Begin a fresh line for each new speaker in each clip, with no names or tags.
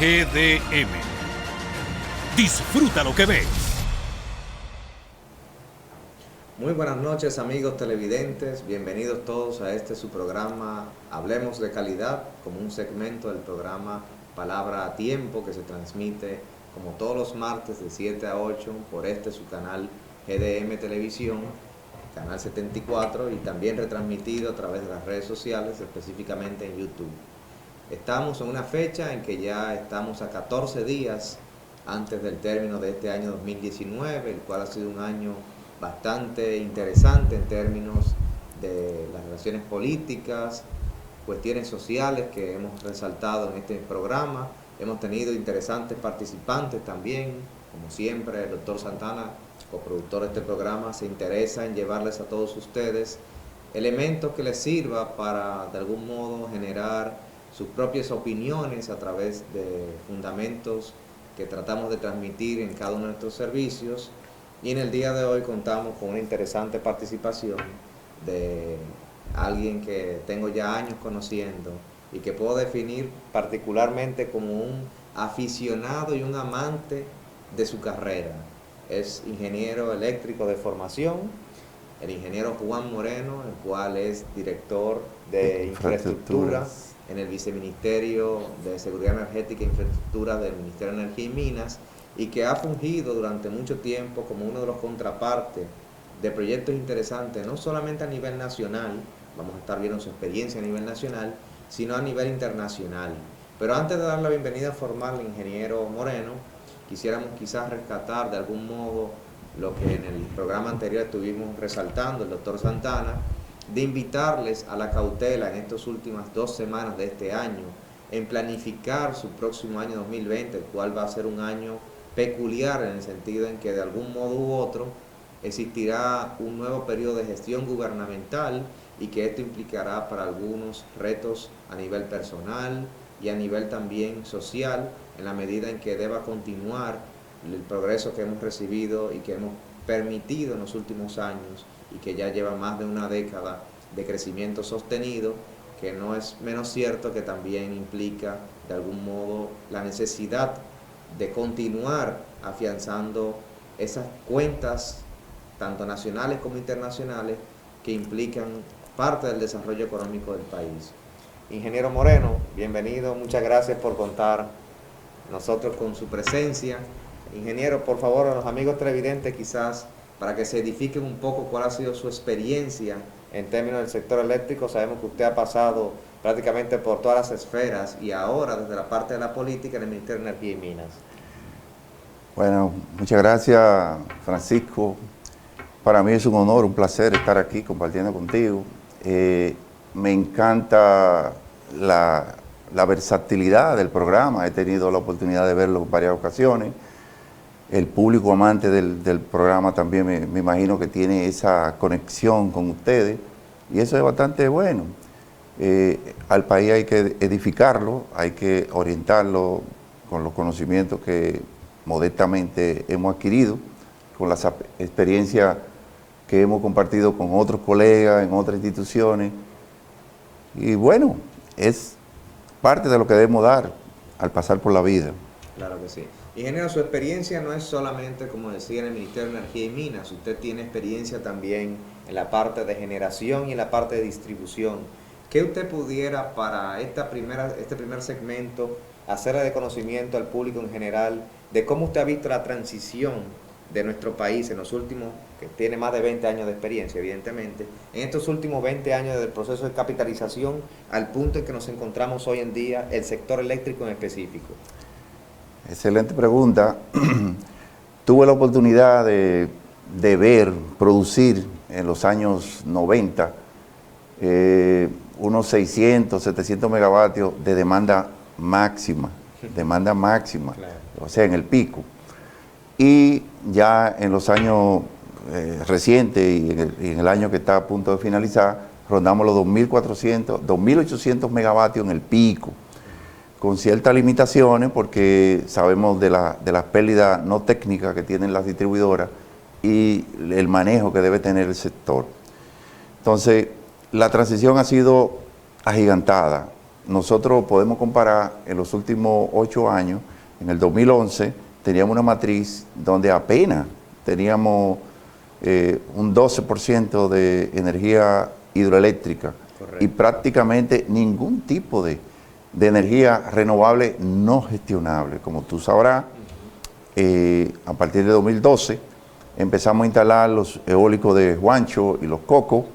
GDM. Disfruta lo que ves.
Muy buenas noches, amigos televidentes, bienvenidos todos a su programa Hablemos de Calidad, como un segmento del programa Palabra a Tiempo, que se transmite como todos los martes de 7 a 8 por su canal GDM Televisión, canal 74, y también retransmitido a través de las redes sociales, específicamente en YouTube. Estamos en una fecha en que ya estamos a 14 días antes del término de este año 2019, el cual ha sido un año bastante interesante en términos de las relaciones políticas, cuestiones sociales que hemos resaltado en este programa. Hemos tenido interesantes participantes también, como siempre el doctor Santana, coproductor de este programa, se interesa en llevarles a todos ustedes elementos que les sirva para de algún modo generar sus propias opiniones a través de fundamentos que tratamos de transmitir en cada uno de nuestros servicios. Y en el día de hoy contamos con una interesante participación de alguien que tengo ya años conociendo y que puedo definir particularmente como un aficionado y un amante de su carrera. Es ingeniero eléctrico de formación, el ingeniero Juan Moreno, el cual es director de infraestructura en el Viceministerio de Seguridad Energética e Infraestructura del Ministerio de Energía y Minas, y que ha fungido durante mucho tiempo como uno de los contrapartes de proyectos interesantes, no solamente a nivel nacional, vamos a estar viendo su experiencia a nivel nacional, sino a nivel internacional. Pero antes de dar la bienvenida formal al ingeniero Moreno, quisiéramos quizás rescatar de algún modo lo que en el programa anterior estuvimos resaltando el doctor Santana, de invitarles a la cautela en estas últimas 2 semanas de este año, en planificar su próximo año 2020, el cual va a ser un año peculiar en el sentido en que de algún modo u otro existirá un nuevo periodo de gestión gubernamental y que esto implicará para algunos retos a nivel personal y a nivel también social, en la medida en que deba continuar el progreso que hemos recibido y que hemos permitido en los últimos años y que ya lleva más de una década de crecimiento sostenido, que no es menos cierto que también implica de algún modo la necesidad de continuar afianzando esas cuentas, tanto nacionales como internacionales, que implican parte del desarrollo económico del país. Ingeniero Moreno, bienvenido, muchas gracias por contar nosotros con su presencia. Ingeniero, por favor, a los amigos televidentes, quizás para que se edifiquen un poco cuál ha sido su experiencia en términos del sector eléctrico. Sabemos que usted ha pasado prácticamente por todas las esferas y ahora desde la parte de la política en el Ministerio de Energía y Minas.
Bueno, muchas gracias, Francisco. Para mí es un honor, un placer estar aquí compartiendo contigo. Me encanta la versatilidad del programa. He tenido la oportunidad de verlo en varias ocasiones. El público amante del programa también me imagino que tiene esa conexión con ustedes y eso es bastante bueno. Al país hay que edificarlo, hay que orientarlo con los conocimientos que modestamente hemos adquirido, con las experiencias que hemos compartido con otros colegas en otras instituciones. Y bueno, es parte de lo que debemos dar al pasar por la vida.
Claro que sí. Ingeniero, su experiencia no es solamente, como decía, en el Ministerio de Energía y Minas. Usted tiene experiencia también en la parte de generación y en la parte de distribución. ¿Qué usted pudiera para este primer segmento hacerle de conocimiento al público en general de cómo usted ha visto la transición de nuestro país en los últimos, que tiene más de 20 años de experiencia, evidentemente, en estos últimos 20 años del proceso de capitalización al punto en que nos encontramos hoy en día, el sector eléctrico en específico?
Excelente pregunta. Tuve la oportunidad de ver, producir en los años 90 unos 600, 700 megavatios de demanda máxima,
Claro.
O sea, en el pico. Y ya en los años recientes y en el año que está a punto de finalizar, rondamos los 2.400, 2.800 megavatios en el pico, con ciertas limitaciones porque sabemos de las pérdidas no técnicas que tienen las distribuidoras y el manejo que debe tener el sector. Entonces, la transición ha sido agigantada. nosotros podemos comparar en los últimos 8 años. En el 2011 teníamos una matriz donde apenas teníamos un 12% de energía hidroeléctrica. Correcto. Y prácticamente ningún tipo de energía renovable no gestionable. Como tú sabrás, a partir de 2012 empezamos a instalar los eólicos de Juancho y los Cocos,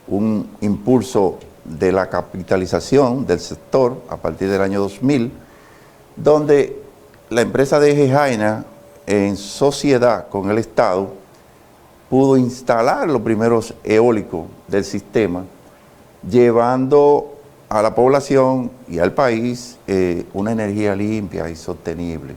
un impulso de la capitalización del sector a partir del año 2000, donde la empresa de Eje Jaina, en sociedad con el Estado, pudo instalar los primeros eólicos del sistema, llevando a la población y al país una energía limpia y sostenible.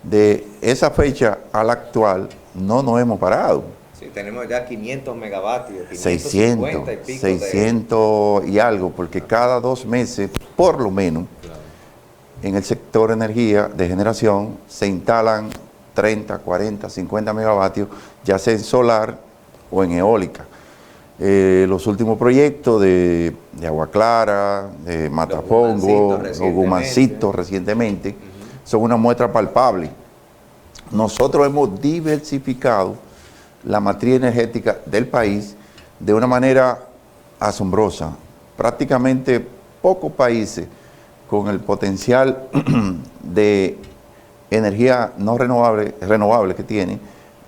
De esa fecha a la actual no nos hemos parado.
Sí, tenemos ya 500 megavatios,
600 y algo, porque cada 2 meses, por lo menos, claro, en el sector energía de generación se instalan 30, 40, 50 megavatios, ya sea en solar o en eólica. Los últimos proyectos de Agua Clara, de Matapongo, los Gumancitos recientemente, son una muestra palpable. Nosotros hemos diversificado la matriz energética del país de una manera asombrosa. Prácticamente pocos países con el potencial de energía no renovable que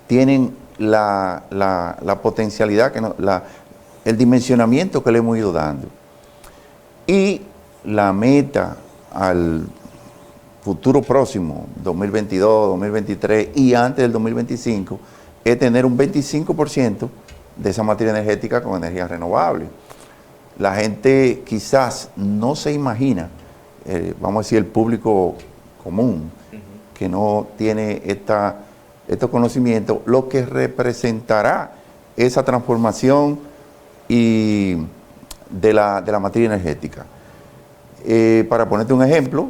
tienen la potencialidad, el dimensionamiento que le hemos ido dando. Y la meta al futuro próximo, 2022, 2023 y antes del 2025, es tener un 25% de esa materia energética con energía renovable. La gente quizás no se imagina, vamos a decir el público común, que no tiene estos conocimientos, lo que representará esa transformación y de la materia energética. Para ponerte un ejemplo,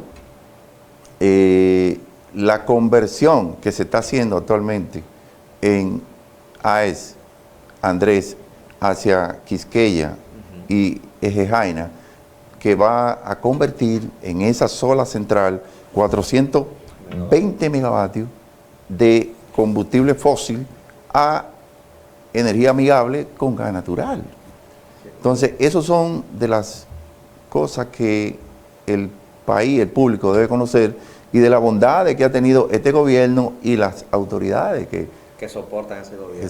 la conversión que se está haciendo actualmente en AES, Andrés, hacia Quisqueya y Eje Jaina, que va a convertir en esa sola central 420 megavatios de combustible fósil a energía amigable con gas natural. Entonces, esas son de las cosas que el país, el público debe conocer, y de la bondad que ha tenido este gobierno y las autoridades que
soportan ese gobierno.
De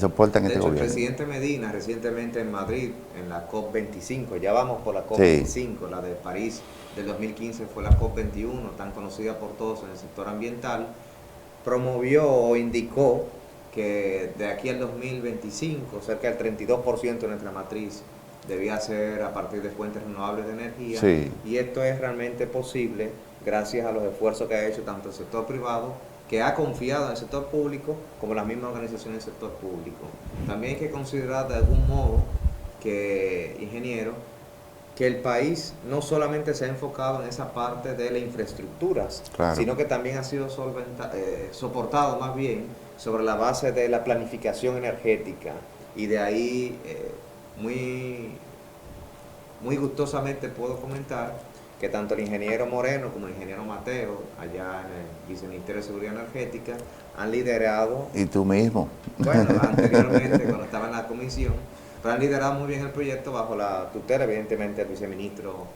hecho,
el presidente Medina recientemente en Madrid, en la COP25, ya vamos por la COP25, sí, la de París del 2015 fue la COP21, tan conocida por todos en el sector ambiental, promovió o indicó que de aquí al 2025, cerca del 32% de nuestra matriz debía ser a partir de fuentes renovables de energía, sí, y esto es realmente posible gracias a los esfuerzos que ha hecho tanto el sector privado, que ha confiado en el sector público, como las mismas organizaciones del sector público. También hay que considerar de algún modo que, ingeniero, que el país no solamente se ha enfocado en esa parte de las infraestructuras, claro, sino que también ha sido soportado más bien sobre la base de la planificación energética, y de ahí muy gustosamente puedo comentar que tanto el ingeniero Moreno como el ingeniero Mateo, allá en el Viceministerio de Seguridad Energética, han liderado...
¿Y tú mismo?
Bueno, anteriormente, cuando estaba en la comisión, pero han liderado muy bien el proyecto bajo la tutela, evidentemente, del viceministro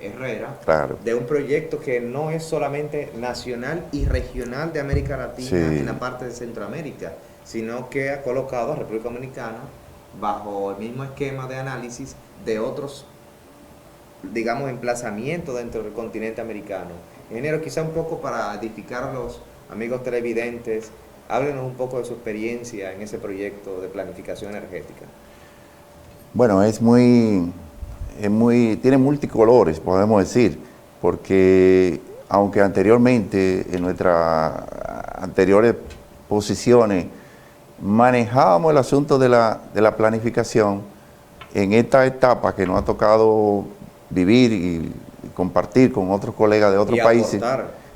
Herrera, claro, de un proyecto que no es solamente nacional y regional de América Latina, sí, en la parte de Centroamérica, sino que ha colocado a República Dominicana bajo el mismo esquema de análisis de otros, digamos, emplazamientos dentro del continente americano. Ingeniero, quizá un poco para edificar a los amigos televidentes, háblenos un poco de su experiencia en ese proyecto de planificación energética.
Bueno, tiene multicolores, podemos decir, porque aunque anteriormente, en nuestras anteriores posiciones, manejábamos el asunto de la planificación, en esta etapa que nos ha tocado vivir y compartir con otros colegas de otros países,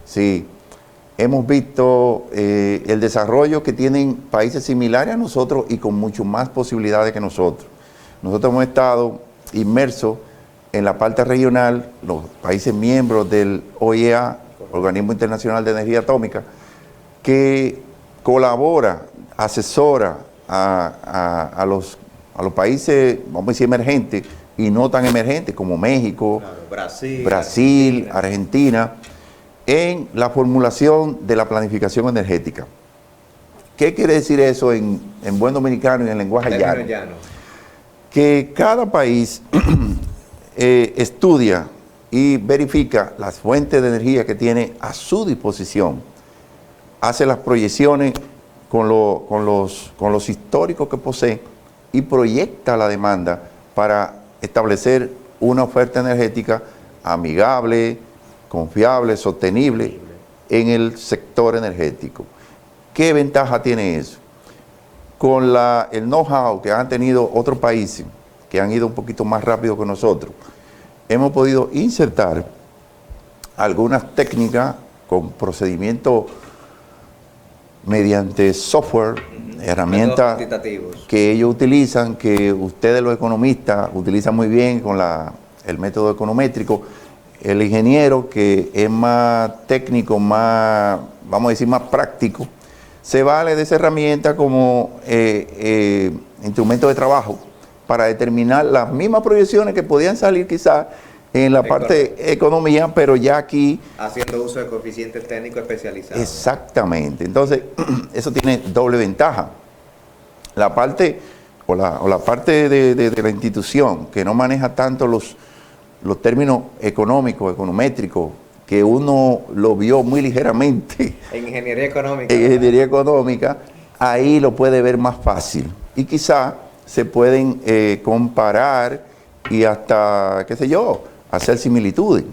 sí, hemos visto el desarrollo que tienen países similares a nosotros y con mucho más posibilidades que nosotros. Nosotros hemos estado inmersos en la parte regional, los países miembros del OIEA, Organismo Internacional de Energía Atómica, que colabora, asesora a los países, vamos a decir, emergentes y no tan emergentes como México,
claro,
Brasil, Argentina, en la formulación de la planificación energética. ¿Qué quiere decir eso en buen dominicano y en lenguaje llano? Que cada país estudia y verifica las fuentes de energía que tiene a su disposición, hace las proyecciones con los históricos que posee y proyecta la demanda para establecer una oferta energética amigable, confiable, sostenible en el sector energético. ¿Qué ventaja tiene eso? Con el know-how que han tenido otros países, que han ido un poquito más rápido que nosotros, hemos podido insertar algunas técnicas con procedimientos mediante software, herramientas que ellos utilizan, que ustedes los economistas utilizan muy bien con el método econométrico. El ingeniero, que es más técnico, más, vamos a decir, más práctico, se vale de esa herramienta como instrumento de trabajo para determinar las mismas proyecciones que podían salir quizás en la parte de economía, pero ya aquí...
haciendo uso de coeficientes técnicos especializados.
Exactamente. Entonces, eso tiene doble ventaja. La parte, o la parte de la institución que no maneja tanto los términos económicos, econométricos, que uno lo vio muy ligeramente.
En ingeniería económica.
En ingeniería económica, ahí lo puede ver más fácil. Y quizá se pueden comparar y hasta, qué sé yo, hacer similitudes.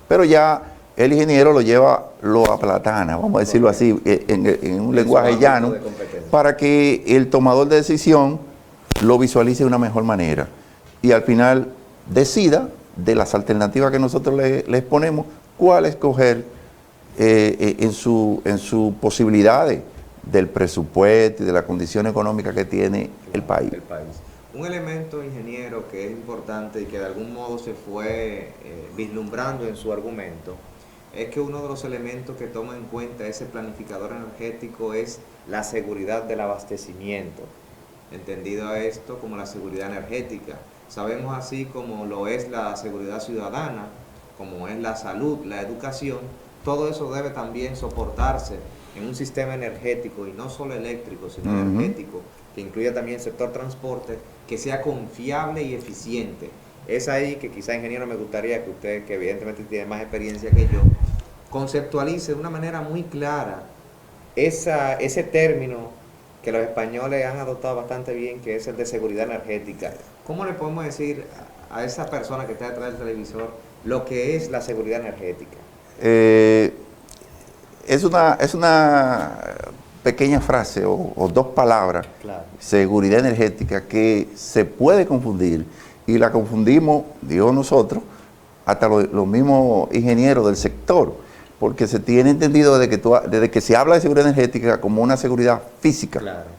Pero ya el ingeniero lo aplatana, vamos a decirlo así, en un lenguaje llano, para que el tomador de decisión lo visualice de una mejor manera. Y al final decida de las alternativas que nosotros le exponemos, cuál escoger en sus posibilidades del presupuesto y de la condición económica que tiene el país.
Un elemento, ingeniero, que es importante y que de algún modo se fue vislumbrando en su argumento, es que uno de los elementos que toma en cuenta ese planificador energético es la seguridad del abastecimiento, entendido a esto como la seguridad energética. Sabemos así como lo es la seguridad ciudadana, como es la salud, la educación, todo eso debe también soportarse en un sistema energético, y no solo eléctrico, sino energético, que incluya también el sector transporte, que sea confiable y eficiente. Es ahí que quizá, ingeniero, me gustaría que usted, que evidentemente tiene más experiencia que yo, conceptualice de una manera muy clara ese término que los españoles han adoptado bastante bien, que es el de seguridad energética. ¿Cómo le podemos decir a esa persona que está detrás del televisor lo que es la seguridad energética?
Es una pequeña frase o dos palabras, claro. Seguridad energética, que se puede confundir, y la confundimos, digo nosotros, hasta los mismos ingenieros del sector, porque se tiene entendido desde que se habla de seguridad energética como una seguridad física.
Claro.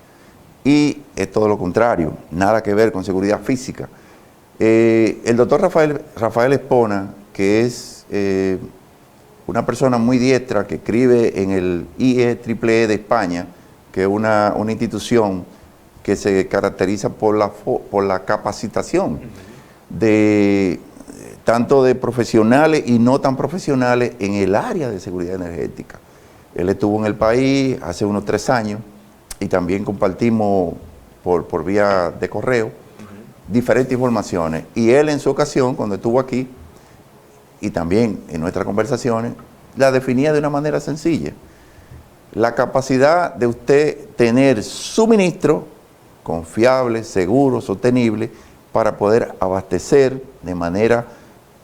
Y es todo lo contrario, nada que ver con seguridad física. El doctor Rafael Espona, que es una persona muy diestra, que escribe en el IEEE de España, que es una institución que se caracteriza por la capacitación tanto de profesionales y no tan profesionales en el área de seguridad energética. Él estuvo en el país hace unos 3 años y también compartimos por vía de correo diferentes informaciones. Y él, en su ocasión, cuando estuvo aquí, y también en nuestras conversaciones, la definía de una manera sencilla. La capacidad de usted tener suministro confiable, seguro, sostenible, para poder abastecer de manera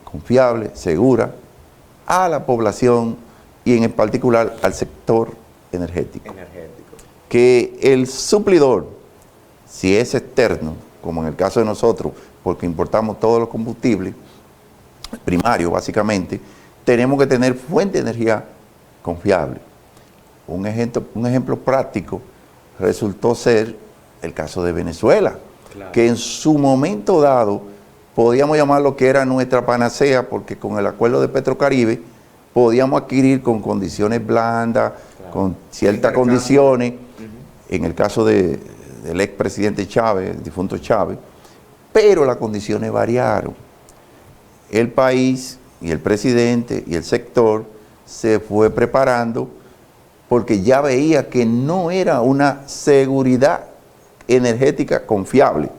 confiable, segura, a la población y en particular al sector energético. Que el suplidor, si es externo, como en el caso de nosotros, porque importamos todos los combustibles primarios básicamente, tenemos que tener fuente de energía confiable. Un ejemplo práctico resultó ser el caso de Venezuela, claro, que en su momento dado podíamos llamar lo que era nuestra panacea, porque con el acuerdo de Petrocaribe podíamos adquirir con condiciones blandas,
Claro.
con ciertas condiciones, en el caso del expresidente Chávez, el difunto Chávez, pero las condiciones variaron. El país y el presidente y el sector se fue preparando porque ya veía que no era una seguridad energética confiable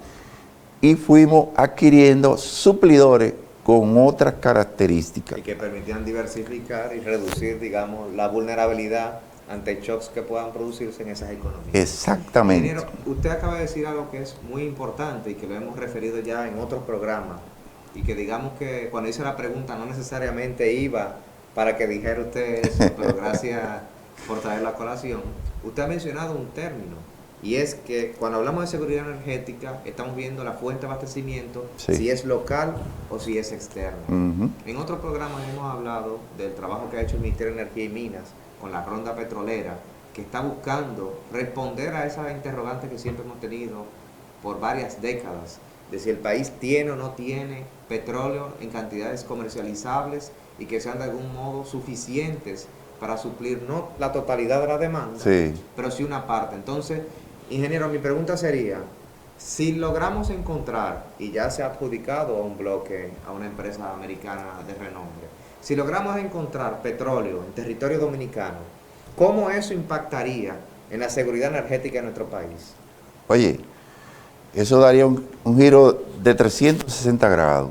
y fuimos adquiriendo suplidores con otras características.
Y que permitían diversificar y reducir, digamos, la vulnerabilidad ante shocks que puedan producirse en esas economías.
Exactamente.
Ingeniero, usted acaba de decir algo que es muy importante y que lo hemos referido ya en otros programas, y que digamos que cuando hice la pregunta no necesariamente iba para que dijera usted eso, pero gracias por traer la colación. Usted ha mencionado un término, y es que cuando hablamos de seguridad energética estamos viendo la fuente de abastecimiento,
Sí.
si es local o si es externa.
Ujú.
En otros programas hemos hablado del trabajo que ha hecho el Ministerio de Energía y Minas con la ronda petrolera, que está buscando responder a esa interrogante que siempre hemos tenido por varias décadas, de si el país tiene o no tiene petróleo en cantidades comercializables y que sean de algún modo suficientes para suplir no la totalidad de la demanda,
Sí.
pero sí una parte. Entonces, ingeniero, mi pregunta sería, si logramos encontrar, y ya se ha adjudicado a un bloque, a una empresa americana de renombre, si logramos encontrar petróleo en territorio dominicano, ¿cómo eso impactaría en la seguridad energética de nuestro país?
Oye, eso daría un giro de 360 grados.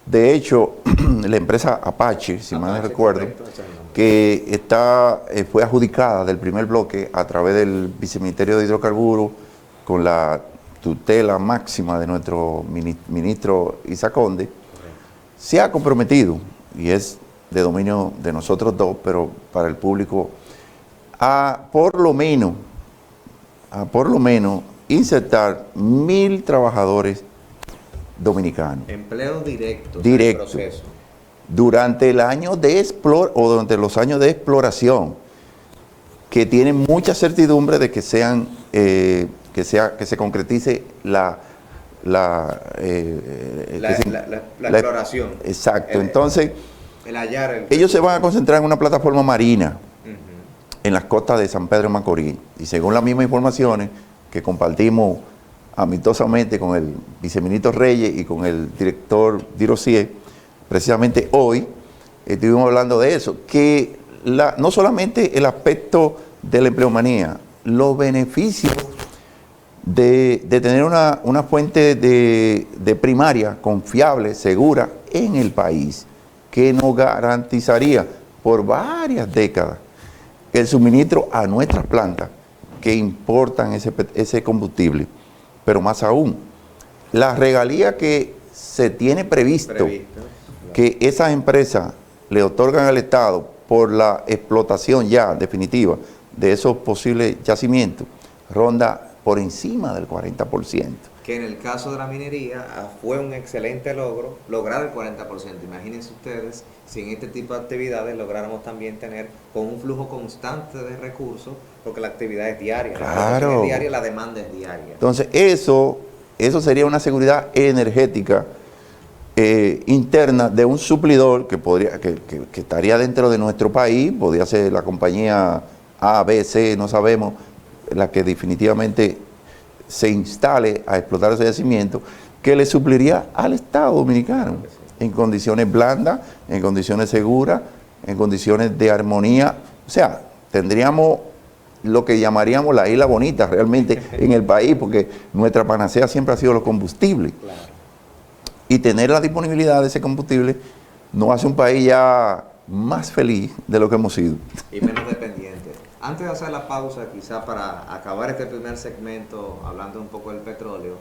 De hecho, la empresa Apache, si mal no
Apache,
recuerdo,
correcto, ese es el nombre.
que fue adjudicada del primer bloque a través del Viceministerio de Hidrocarburos con la tutela máxima de nuestro ministro Isa Conde, se ha comprometido, y es de dominio de nosotros dos, pero para el público, a por lo menos insertar 1.000 trabajadores dominicanos
Empleo directo.
Directo.
En el proceso.
durante el año de o durante los años de exploración, que tienen mucha certidumbre de que sean que se concretice la
exploración.
Exacto. Entonces,
El hallar.
ellos se van a concentrar en una plataforma marina
Ujú.
en las costas de San Pedro de Macorís. Y según las mismas informaciones que compartimos amistosamente con el viceministro Reyes y con el director Dirosier, precisamente hoy estuvimos hablando de eso, que no solamente el aspecto de la empleomanía, los beneficios de tener una fuente de primaria confiable, segura en el país, que nos garantizaría por varias décadas el suministro a nuestras plantas que importan ese combustible. Pero más aún, la regalía que se tiene previsto que esas empresas le otorgan al Estado por la explotación ya definitiva de esos posibles yacimientos ronda por encima del 40%.
Que en el caso de la minería fue un excelente logro lograr el 40%. Imagínense ustedes si en este tipo de actividades lográramos también tener con un flujo constante de recursos, porque la actividad es diaria,
Claro.
la es diaria, la demanda es diaria.
Entonces eso sería una seguridad energética interna de un suplidor que estaría dentro de nuestro país, podría ser la compañía A, B, C, no sabemos, la que definitivamente se instale a explotar ese yacimiento, que le supliría al Estado dominicano en condiciones blandas, en condiciones seguras, en condiciones de armonía. O sea, tendríamos lo que llamaríamos la isla bonita realmente en el país, porque nuestra panacea siempre ha sido los combustibles.
Claro.
Y tener la disponibilidad de ese combustible nos hace un país ya más feliz de lo que hemos sido.
Y menos dependiente. Antes de hacer la pausa, quizá para acabar este primer segmento hablando un poco del petróleo,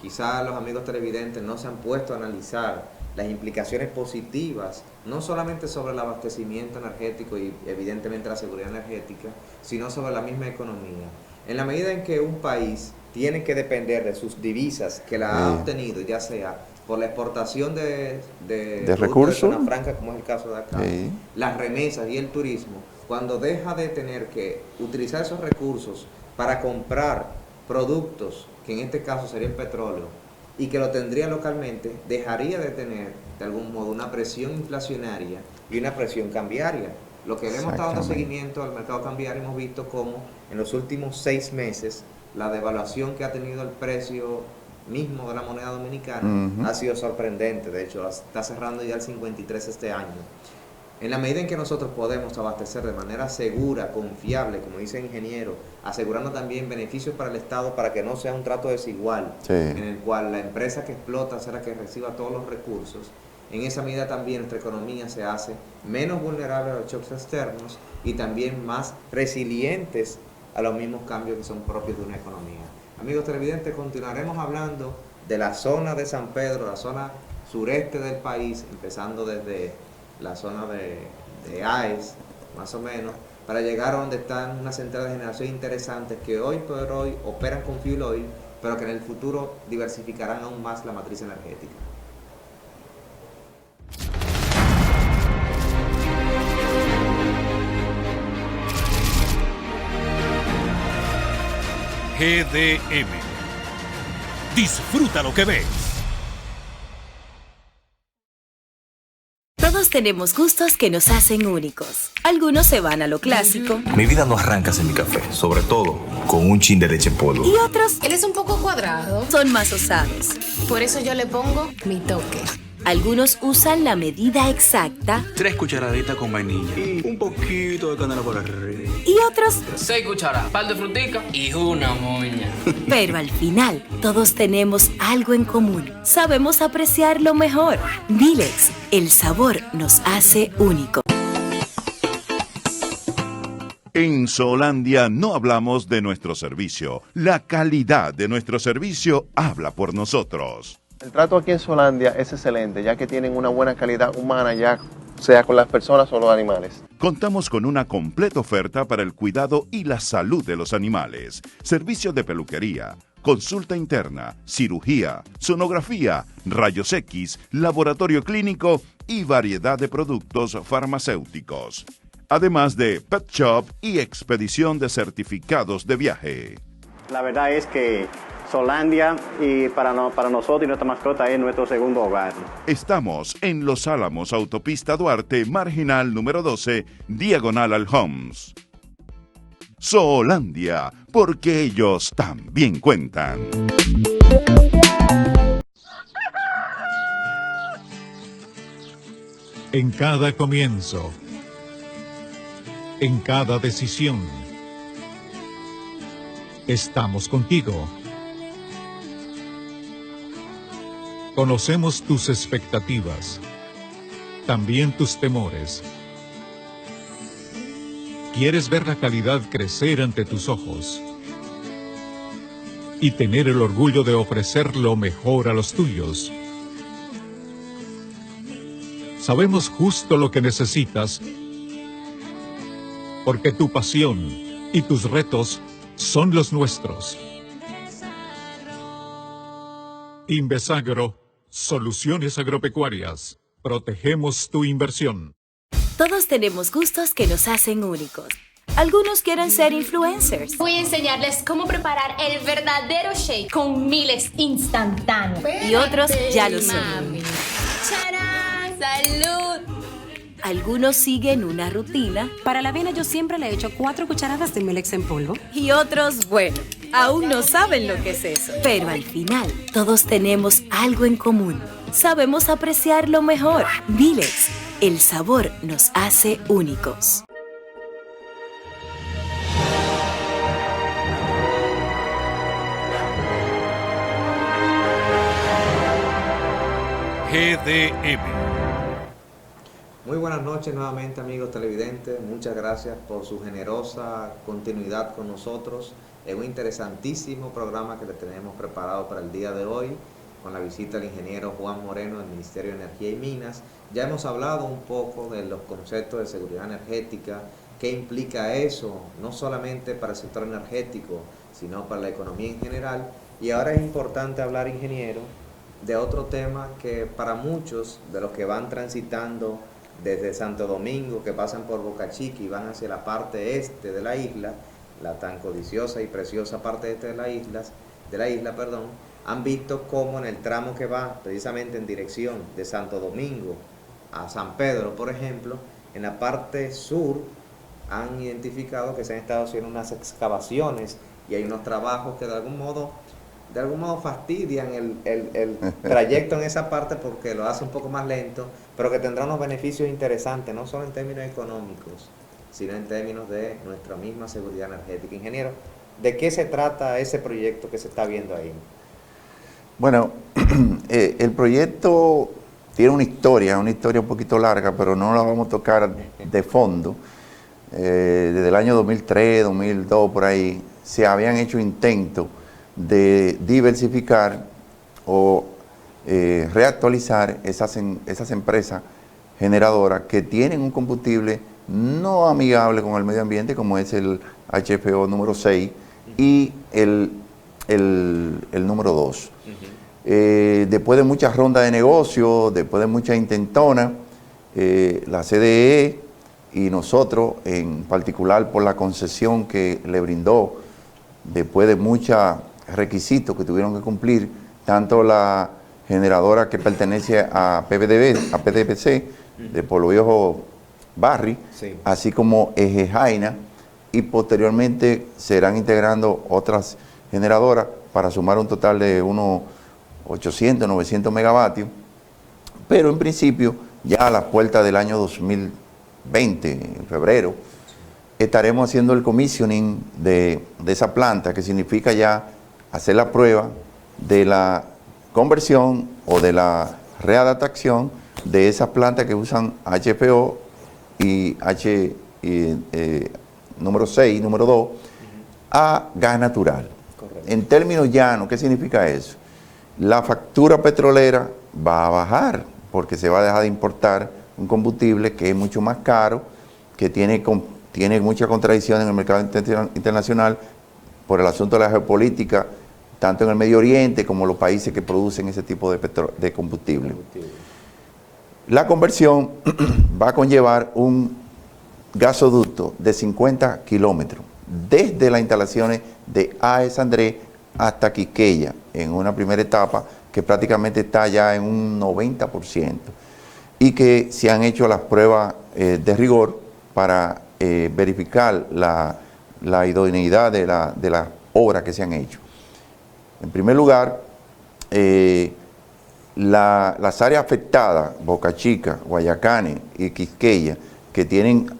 quizá los amigos televidentes no se han puesto a analizar las implicaciones positivas, no solamente sobre el abastecimiento energético y evidentemente la seguridad energética, sino sobre la misma economía. En la medida en que un país tiene que depender de sus divisas que la ha obtenido, ya sea por la exportación de
recursos,
de zona franca, como es el caso de acá, las remesas y el turismo, cuando deja de tener que utilizar esos recursos para comprar productos, que en este caso sería el petróleo, y que lo tendría localmente, dejaría de tener de algún modo una presión inflacionaria y una presión cambiaria. Lo que le hemos estado dando seguimiento al mercado cambiario, hemos visto cómo en los últimos 6 meses la devaluación que ha tenido el precio mismo de la moneda dominicana ha sido sorprendente. De hecho, está cerrando ya el 53 este año. En la medida en que nosotros podemos abastecer de manera segura, confiable, como dice el ingeniero, asegurando también beneficios para el Estado para que no sea un trato desigual, en el cual la empresa que explota será la que reciba todos los recursos, en esa medida también nuestra economía se hace menos vulnerable a los shocks externos y también más resilientes a los mismos cambios que son propios de una economía. Amigos televidentes, continuaremos hablando de la zona de San Pedro, la zona sureste del país, empezando desde la zona de AES, más o menos, para llegar a donde están unas centrales de generación interesantes que hoy por hoy operan con fuel oil, pero que en el futuro diversificarán aún más la matriz energética.
GDM. Disfruta lo que ves.
Todos tenemos gustos que nos hacen únicos. Algunos se van a lo clásico.
Mi vida no arranca sin mi café, sobre todo con un chin de leche en polvo.
Y otros,
él es un poco cuadrado,
son más osados.
Por eso yo le pongo mi toque.
Algunos usan la medida exacta.
3 cucharaditas con vainilla y un poquito de canela por arriba.
Y otros,
6 cucharadas, par de frutica y una moña.
Pero al final, todos tenemos algo en común. Sabemos apreciar lo mejor. Dilex, el sabor nos hace únicos.
En Zoolandia no hablamos de nuestro servicio. La calidad de nuestro servicio habla por nosotros.
El trato aquí en Zoolandia es excelente, ya que tienen una buena calidad humana, ya sea con las personas o los animales.
Contamos con una completa oferta para el cuidado y la salud de los animales. Servicio de peluquería, consulta interna, cirugía, sonografía, rayos X, laboratorio clínico y variedad de productos farmacéuticos. Además de pet shop y expedición de certificados de viaje.
La verdad es que Zoolandia y para nosotros y nuestra mascota es nuestro segundo hogar.
Estamos en Los Álamos, Autopista Duarte, Marginal número 12, diagonal al Homs. Zoolandia, porque ellos también cuentan.
En cada comienzo, en cada decisión, estamos contigo. Conocemos tus expectativas, también tus temores. Quieres ver la calidad crecer ante tus ojos y tener el orgullo de ofrecer lo mejor a los tuyos. Sabemos justo lo que necesitas, porque tu pasión y tus retos son los nuestros. Invesagro, soluciones agropecuarias. Protegemos tu inversión.
Todos tenemos gustos que nos hacen únicos. Algunos quieren ser influencers.
Voy a enseñarles cómo preparar el verdadero shake con miles instantáneos.
Y otros ya lo son.
¡Charán! ¡Salud!
Algunos siguen una rutina.
Para la avena yo siempre le echo 4 cucharadas de Milex en polvo.
Y otros, bueno, aún no saben lo que es eso. Pero al final, todos tenemos algo en común. Sabemos apreciar lo mejor. Dilex, el sabor nos hace únicos.
GDM.
Muy buenas noches nuevamente, amigos televidentes. Muchas gracias por su generosa continuidad con nosotros en un interesantísimo programa que le tenemos preparado para el día de hoy, con la visita del ingeniero Juan Moreno del Ministerio de Energía y Minas. Ya hemos hablado un poco de los conceptos de seguridad energética, qué implica eso, no solamente para el sector energético, sino para la economía en general. Y ahora es importante hablar, ingeniero, de otro tema que para muchos de los que van transitando desde Santo Domingo, que pasan por Boca Chica y van hacia la parte este de la isla, la tan codiciosa y preciosa parte este de la isla, han visto cómo en el tramo que va precisamente en dirección de Santo Domingo a San Pedro, por ejemplo, en la parte sur han identificado que se han estado haciendo unas excavaciones y hay unos trabajos que de algún modo fastidian el trayecto en esa parte porque lo hace un poco más lento, pero que tendrá unos beneficios interesantes, no solo en términos económicos, sino en términos de nuestra misma seguridad energética. Ingeniero, ¿de qué se trata ese proyecto que se está viendo ahí?
Bueno, el proyecto tiene una historia un poquito larga, pero no la vamos a tocar de fondo. Desde el año 2003, 2002, por ahí, se habían hecho intentos de diversificar o reactualizar esas empresas generadoras que tienen un combustible no amigable con el medio ambiente, como es el HFO número 6 y el número 2. Después de muchas rondas de negocio, después de muchas intentonas, la CDE y nosotros, en particular por la concesión que le brindó, después de muchos requisitos que tuvieron que cumplir, tanto la generadora que pertenece a PDVSA, de Pueblo Viejo Barri, sí, así como Eje Jaina, y posteriormente se irán integrando otras generadoras para sumar un total de unos 800, 900 megavatios, pero en principio ya a las puertas del año 2020, en febrero, estaremos haciendo el commissioning de esa planta, que significa ya hacer la prueba de la conversión o de la readaptación de esas plantas que usan HFO y número 6, número 2, a gas natural. Correcto. En términos llanos, ¿qué significa eso? La factura petrolera va a bajar porque se va a dejar de importar un combustible que es mucho más caro, que tiene mucha contradicción en el mercado internacional por el asunto de la geopolítica, tanto en el Medio Oriente como los países que producen ese tipo de combustible. La conversión va a conllevar un gasoducto de 50 kilómetros desde las instalaciones de AES Andrés hasta Quisqueya, en una primera etapa que prácticamente está ya en un 90%, y que se han hecho las pruebas de rigor para verificar la idoneidad de las obras que se han hecho. En primer lugar, las áreas afectadas, Boca Chica, Guayacane y Quisqueya, que tienen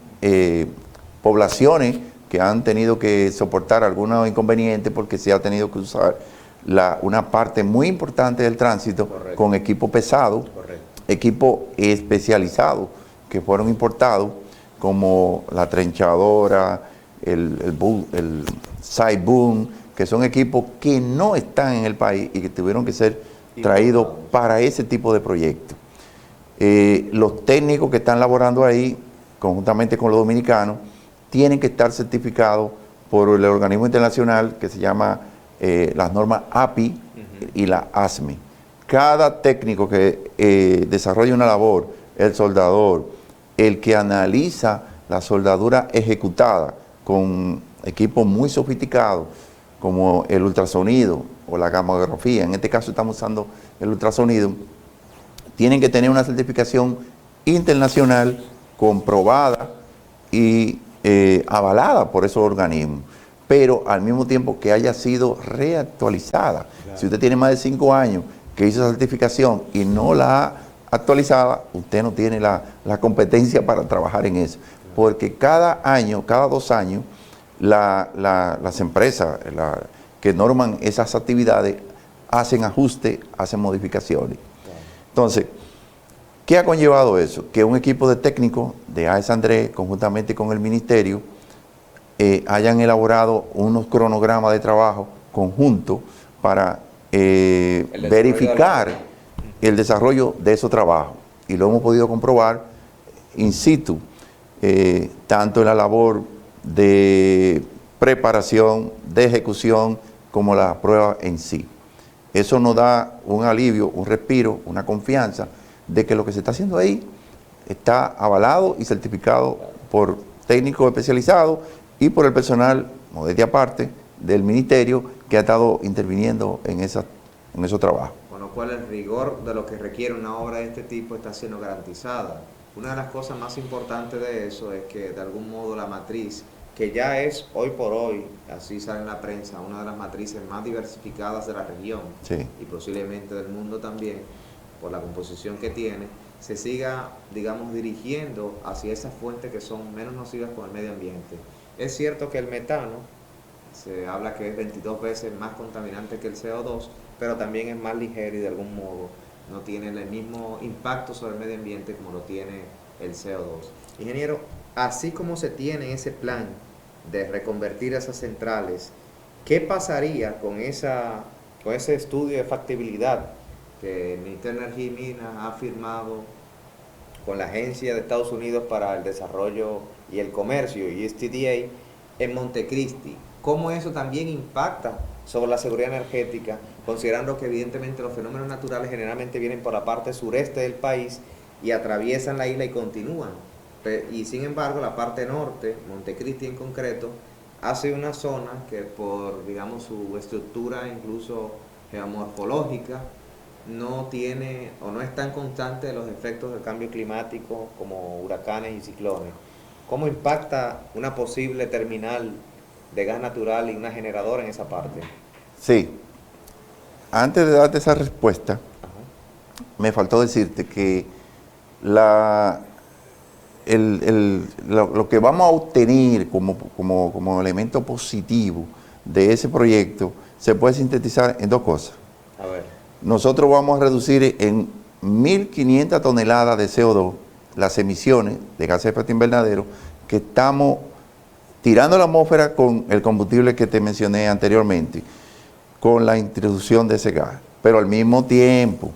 poblaciones que han tenido que soportar algunos inconvenientes porque se ha tenido que usar una parte muy importante del tránsito. Correcto, con equipo pesado, equipo especializado que fueron importados, como la trenchadora, el side boom, que son equipos que no están en el país y que tuvieron que ser traídos para ese tipo de proyectos. Los técnicos que están laborando ahí, conjuntamente con los dominicanos, tienen que estar certificados por el organismo internacional que se llama las normas API y la ASME. Cada técnico que desarrolla una labor, el soldador, el que analiza la soldadura ejecutada con equipos muy sofisticados, como el ultrasonido o la gamografía, en este caso estamos usando el ultrasonido, tienen que tener una certificación internacional comprobada y avalada por esos organismos, pero al mismo tiempo que haya sido reactualizada. Claro. Si usted tiene más de 5 años que hizo esa certificación y no la ha actualizada, usted no tiene la competencia para trabajar en eso, porque cada año, cada 2 años, las empresas que norman esas actividades hacen ajustes, hacen modificaciones. Entonces, ¿qué ha conllevado eso? Que un equipo de técnicos de AES Andrés, conjuntamente con el ministerio, hayan elaborado unos cronogramas de trabajo conjuntos para verificar el desarrollo de esos trabajos. Y lo hemos podido comprobar in situ, tanto en la labor de preparación, de ejecución, como la prueba en sí. Eso nos da un alivio, un respiro, una confianza de que lo que se está haciendo ahí está avalado y certificado por técnicos especializados y por el personal, modestia aparte, del ministerio que ha estado interviniendo en en esos trabajos.
Con lo cual el rigor de lo que requiere una obra de este tipo está siendo garantizada. Una de las cosas más importantes de eso es que de algún modo la matriz, que ya es hoy por hoy, así sale en la prensa, una de las matrices más diversificadas de la región,
Sí.
y posiblemente del mundo también, por la composición que tiene, se siga, digamos, dirigiendo hacia esas fuentes que son menos nocivas con el medio ambiente. Es cierto que el metano, se habla que es 22 veces más contaminante que el CO2, pero también es más ligero y de algún modo no tiene el mismo impacto sobre el medio ambiente como lo tiene el CO2. Ingeniero, así como se tiene ese plan de reconvertir esas centrales, ¿qué pasaría con ese estudio de factibilidad que el Ministerio de Energía y Minas ha firmado con la Agencia de Estados Unidos para el Desarrollo y el Comercio, USTDA, en Montecristi? ¿Cómo eso también impacta sobre la seguridad energética, considerando que evidentemente los fenómenos naturales generalmente vienen por la parte sureste del país y atraviesan la isla y continúan? Y sin embargo, la parte norte, Montecristi en concreto, hace una zona que por, digamos, su estructura incluso geomorfológica, no tiene o no es tan constante de los efectos del cambio climático como huracanes y ciclones. ¿Cómo impacta una posible terminal de gas natural y una generadora en esa parte?
Sí. Antes de darte esa respuesta, me faltó decirte que lo que vamos a obtener como elemento positivo de ese proyecto se puede sintetizar en dos cosas.
A ver.
Nosotros vamos a reducir en 1.500 toneladas de CO2 las emisiones de gases de efecto invernadero que estamos tirando a la atmósfera con el combustible que te mencioné anteriormente, con la introducción de ese gas. Pero al mismo tiempo,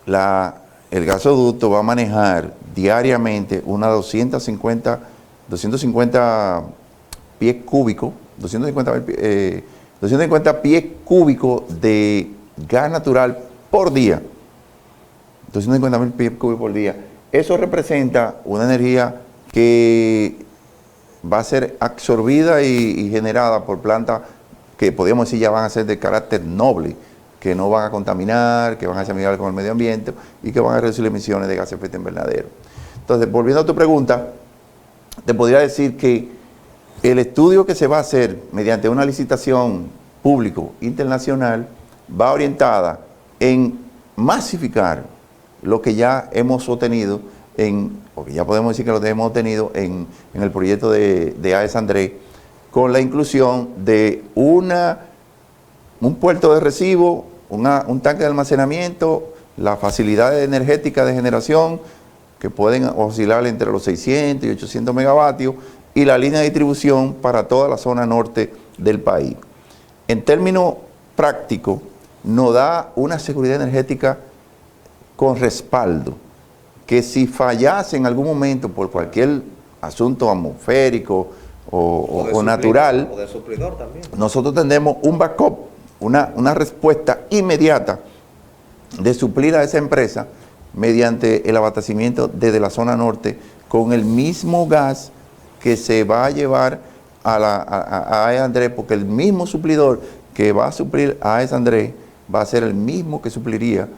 el gasoducto va a manejar diariamente unas 250 pies cúbicos, 250 pies cúbicos de gas natural por día. 250.000 pies cúbicos por día. Eso representa una energía que va a ser absorbida y generada por plantas que podríamos decir ya van a ser de carácter noble, que no van a contaminar, que van a ser amigables con el medio ambiente y que van a reducir las emisiones de gases de efecto invernadero. Entonces, volviendo a tu pregunta, te podría decir que el estudio que se va a hacer mediante una licitación público internacional va orientada en masificar lo que ya hemos obtenido porque ya podemos decir que lo hemos obtenido en el proyecto de AES Andrés, con la inclusión de un puerto de recibo, un tanque de almacenamiento, las facilidades energéticas de generación que pueden oscilar entre los 600 y 800 megavatios y la línea de distribución para toda la zona norte del país. En términos prácticos, nos da una seguridad energética con respaldo, que si fallase en algún momento por cualquier asunto atmosférico o natural,
o de suplidor también,
nosotros tendremos un backup, una respuesta inmediata de suplir a esa empresa mediante el abastecimiento desde la zona norte con el mismo gas que se va a llevar a AES Andrés, porque el mismo suplidor que va a suplir a AES Andrés va a ser el mismo que supliría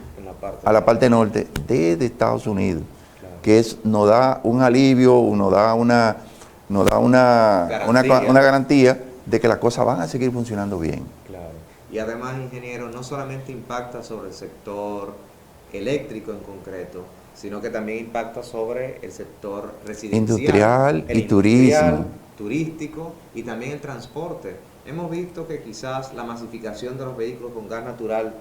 a la parte norte desde Estados Unidos, claro, que nos da un alivio, nos da una garantía de que las cosas van a seguir funcionando bien.
Claro. Y además, ingeniero, no solamente impacta sobre el sector eléctrico en concreto, sino que también impacta sobre el sector residencial,
industrial y turismo,
turístico y también el transporte. Hemos visto que quizás la masificación de los vehículos con gas natural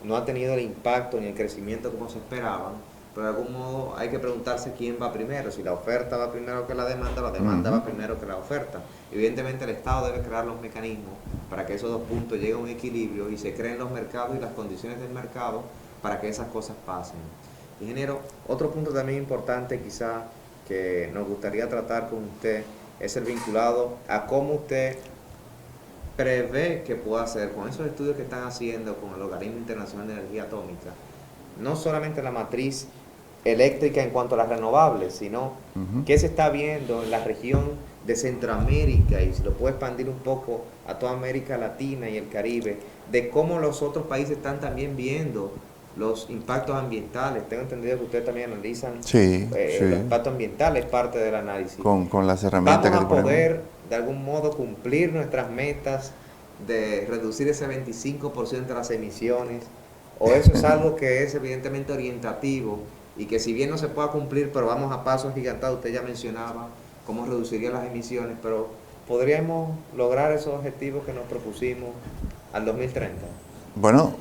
no ha tenido el impacto ni el crecimiento como se esperaban, pero de algún modo hay que preguntarse quién va primero, si la oferta va primero que la demanda va primero que la oferta. Evidentemente el Estado debe crear los mecanismos para que esos dos puntos lleguen a un equilibrio y se creen los mercados y las condiciones del mercado para que esas cosas pasen. Ingeniero, otro punto también importante quizá que nos gustaría tratar con usted es el vinculado a cómo usted prevé que pueda hacer con esos estudios que están haciendo con el Organismo Internacional de Energía Atómica, no solamente la matriz eléctrica en cuanto a las renovables, sino qué se está viendo en la región de Centroamérica, y si lo puede expandir un poco a toda América Latina y el Caribe, de cómo los otros países están también viendo los impactos ambientales. Tengo entendido que ustedes también analizan los impactos ambientales, parte del análisis.
Con las herramientas
¿Vamos a poder de algún modo cumplir nuestras metas de reducir ese 25% de las emisiones? ¿O eso es algo que es evidentemente orientativo y que si bien no se pueda cumplir, pero vamos a pasos gigantados? Usted ya mencionaba cómo reduciría las emisiones, pero ¿podríamos lograr esos objetivos que nos propusimos al 2030?
Bueno,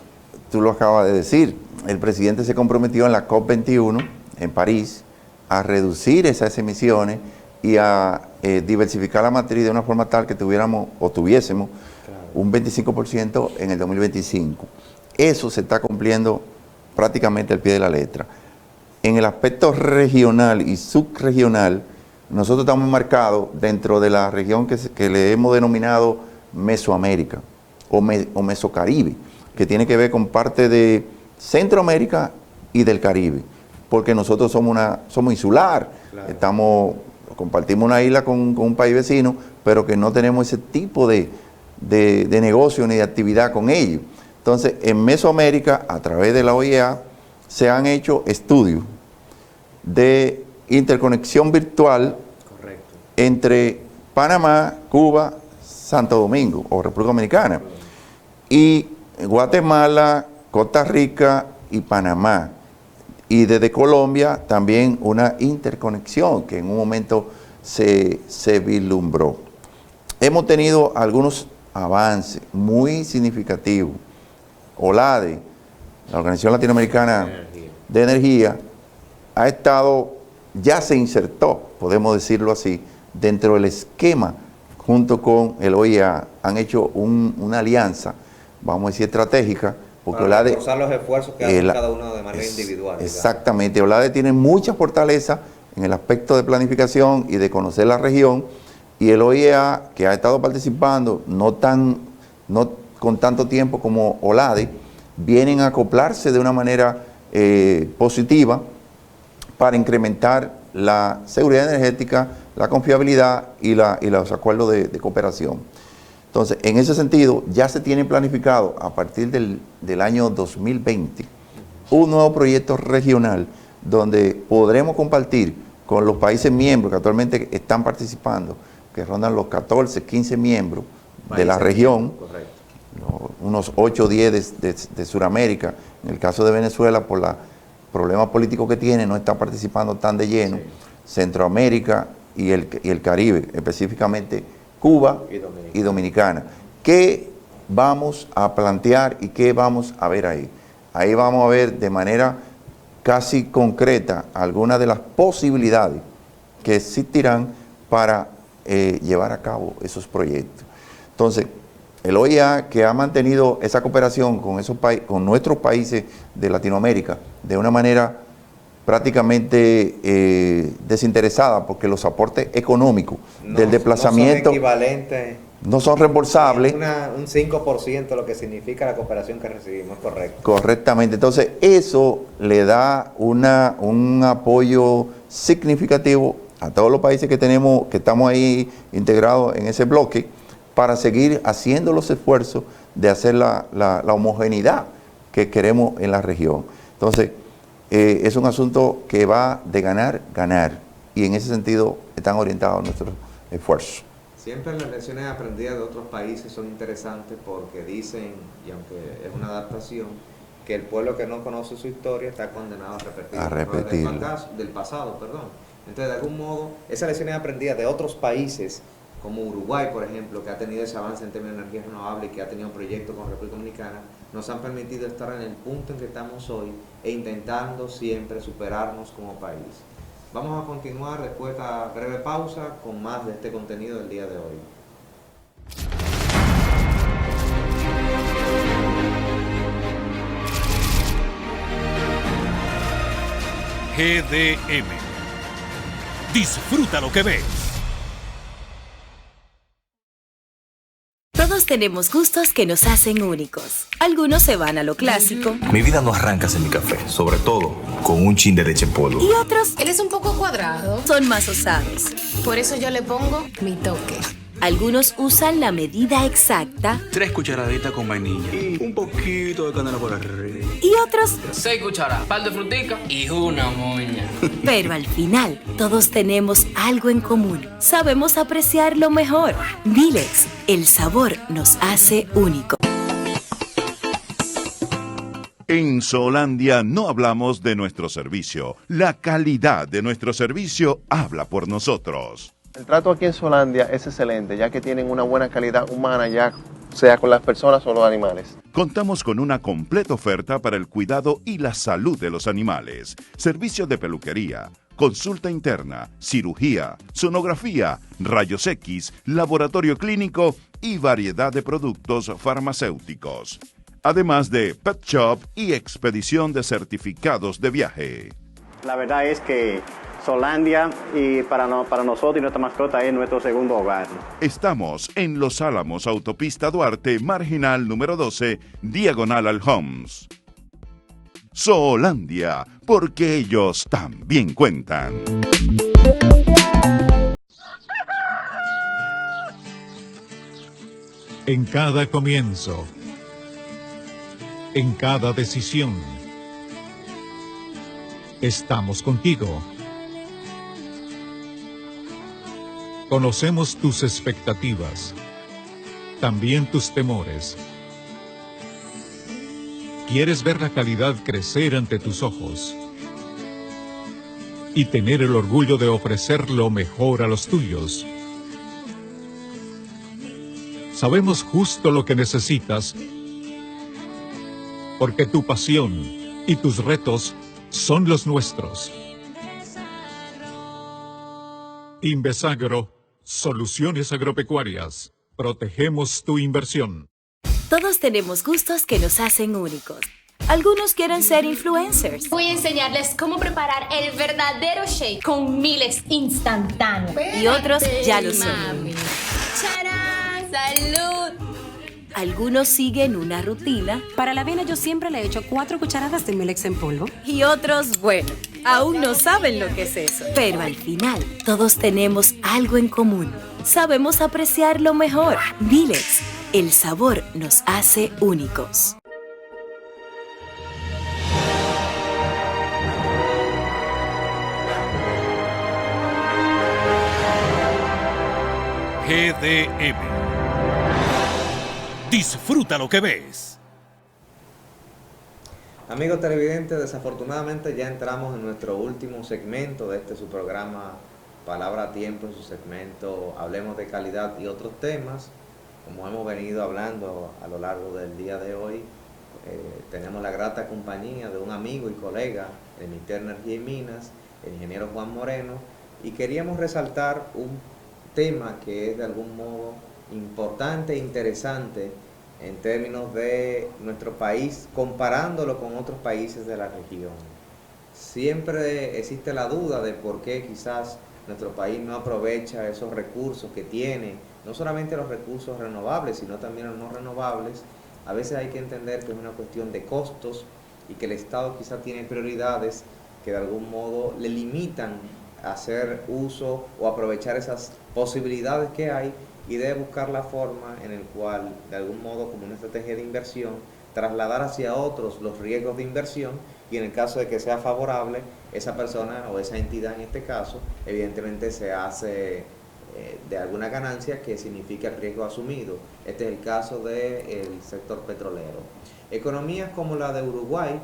tú lo acabas de decir, el presidente se comprometió en la COP21 en París a reducir esas emisiones y a diversificar la matriz de una forma tal que tuviésemos un 25% en el 2025. Eso se está cumpliendo prácticamente al pie de la letra. En el aspecto regional y subregional, nosotros estamos marcados dentro de la región que le hemos denominado Mesoamérica o Mesocaribe, que tiene que ver con parte de Centroamérica y del Caribe, porque nosotros somos insular, compartimos una isla con un país vecino, pero que no tenemos ese tipo de negocio ni de actividad con ellos. Entonces, en Mesoamérica, a través de la OEA, se han hecho estudios de interconexión virtual entre Panamá, Cuba, Santo Domingo o República Dominicana, y Guatemala, Costa Rica y Panamá. Y desde Colombia también una interconexión que en un momento se vislumbró. Hemos tenido algunos avances muy significativos. OLADE, la Organización Latinoamericana de Energía, ya se insertó, podemos decirlo así, dentro del esquema junto con el OEA. Han hecho una alianza, vamos a decir, estratégica, porque
para
OLADE,
reforzar los esfuerzos que hacen cada uno de manera individual.
Exactamente, OLADE tiene mucha fortaleza en el aspecto de planificación y de conocer la región, y el OEA, que ha estado participando, no con tanto tiempo como OLADE, vienen a acoplarse de una manera positiva para incrementar la seguridad energética, la confiabilidad y los acuerdos de cooperación. Entonces, en ese sentido, ya se tiene planificado a partir del año 2020 un nuevo proyecto regional donde podremos compartir con los países miembros que actualmente están participando, que rondan los 14, 15 miembros de la región, unos 8 o 10 de Sudamérica. En el caso de Venezuela, por los problemas políticos que tiene, no está participando tan de lleno. Centroamérica y el Caribe, específicamente Cuba y Dominicana. ¿Qué vamos a plantear y qué vamos a ver ahí? Ahí vamos a ver de manera casi concreta algunas de las posibilidades que existirán para llevar a cabo esos proyectos. Entonces, el OEA, que ha mantenido esa cooperación con nuestros países de Latinoamérica de una manera prácticamente desinteresada, porque los aportes económicos del desplazamiento no son reembolsables.
Un 5% de lo que significa la cooperación que recibimos, correcto.
Correctamente. Entonces, eso le da un apoyo significativo a todos los países que estamos ahí integrados en ese bloque, para seguir haciendo los esfuerzos de hacer la homogeneidad que queremos en la región. Entonces, es un asunto que va de ganar, y en ese sentido están orientados nuestros esfuerzos.
Siempre las lecciones aprendidas de otros países son interesantes porque dicen, y aunque es una adaptación, que el pueblo que no conoce su historia está condenado a repetir del pasado. Entonces, de algún modo, esas lecciones aprendidas de otros países, como Uruguay, por ejemplo, que ha tenido ese avance en términos de energía renovable y que ha tenido un proyecto con República Dominicana, nos han permitido estar en el punto en que estamos hoy e intentando siempre superarnos como país. Vamos a continuar después de esta breve pausa con más de este contenido del día de hoy.
GDM. Disfruta lo que ves.
Todos tenemos gustos que nos hacen únicos. Algunos se van a lo clásico.
Mi vida no arranca sin mi café, sobre todo con un chin de leche en polvo.
Y otros,
Él es un poco cuadrado.
son más osados.
Por eso yo le pongo mi toque.
Algunos usan la medida exacta
3 cucharaditas con vainilla. Y un poquito de canela por arriba.
y otros,
6 cucharadas, par de frutica y una moña.
pero al final todos tenemos algo en común. Sabemos apreciar lo mejor. Dilex, el sabor nos hace únicos.
En Solandia no hablamos de nuestro servicio. La calidad de nuestro servicio habla por nosotros.
El trato aquí en Solandia es excelente, ya que tienen una buena calidad humana, ya sea con las personas o los animales.
Contamos con una completa oferta para el cuidado y la salud de los animales. Servicios de peluquería, consulta interna, cirugía, sonografía, rayos X, laboratorio clínico y variedad de productos farmacéuticos. Además de pet shop y expedición de certificados de viaje.
La verdad es que Solandia y para nosotros y nuestra mascota es nuestro segundo hogar.
Estamos en Los Álamos, Autopista Duarte, Marginal número 12, diagonal al Homs. Solandia, porque ellos también cuentan.
En cada comienzo, en cada decisión, estamos contigo. Conocemos tus expectativas, también tus temores. Quieres ver la calidad crecer ante tus ojos y tener el orgullo de ofrecer lo mejor a los tuyos. Sabemos justo lo que necesitas, porque tu pasión y tus retos son los nuestros. Invesagro, soluciones agropecuarias. Protegemos tu inversión.
Todos tenemos gustos que nos hacen únicos. Algunos quieren ser influencers.
Voy a enseñarles cómo preparar el verdadero shake con miles instantáneos.
Y otros ya lo son.
¡Charán! ¡Salud!
Algunos siguen una rutina.
Para la avena yo siempre le echo 4 cucharadas de Milex en polvo.
Y otros, bueno, aún no saben lo que es eso. Pero al final, todos tenemos algo en común. Sabemos apreciar lo mejor. Dilex, el sabor nos hace únicos.
GDM. Disfruta lo que ves.
Amigos televidentes, desafortunadamente ya entramos en nuestro último segmento de su programa Palabra a Tiempo, en su segmento Hablemos de Calidad y otros temas. Como hemos venido hablando a lo largo del día de hoy, tenemos la grata compañía de un amigo y colega de Miter Energía y Minas, el ingeniero Juan Moreno, y queríamos resaltar un tema que es de algún modo importante e interesante en términos de nuestro país, comparándolo con otros países de la región. Siempre existe la duda de por qué quizás nuestro país no aprovecha esos recursos que tiene, no solamente los recursos renovables, sino también los no renovables. A veces hay que entender que es una cuestión de costos y que el Estado quizás tiene prioridades que de algún modo le limitan a hacer uso o aprovechar esas posibilidades que hay, y debe buscar la forma en el cual, de algún modo, como una estrategia de inversión, trasladar hacia otros los riesgos de inversión, y en el caso de que sea favorable, esa persona o esa entidad en este caso, evidentemente se hace de alguna ganancia que significa el riesgo asumido. Este es el caso del sector petrolero. Economías como la de Uruguay,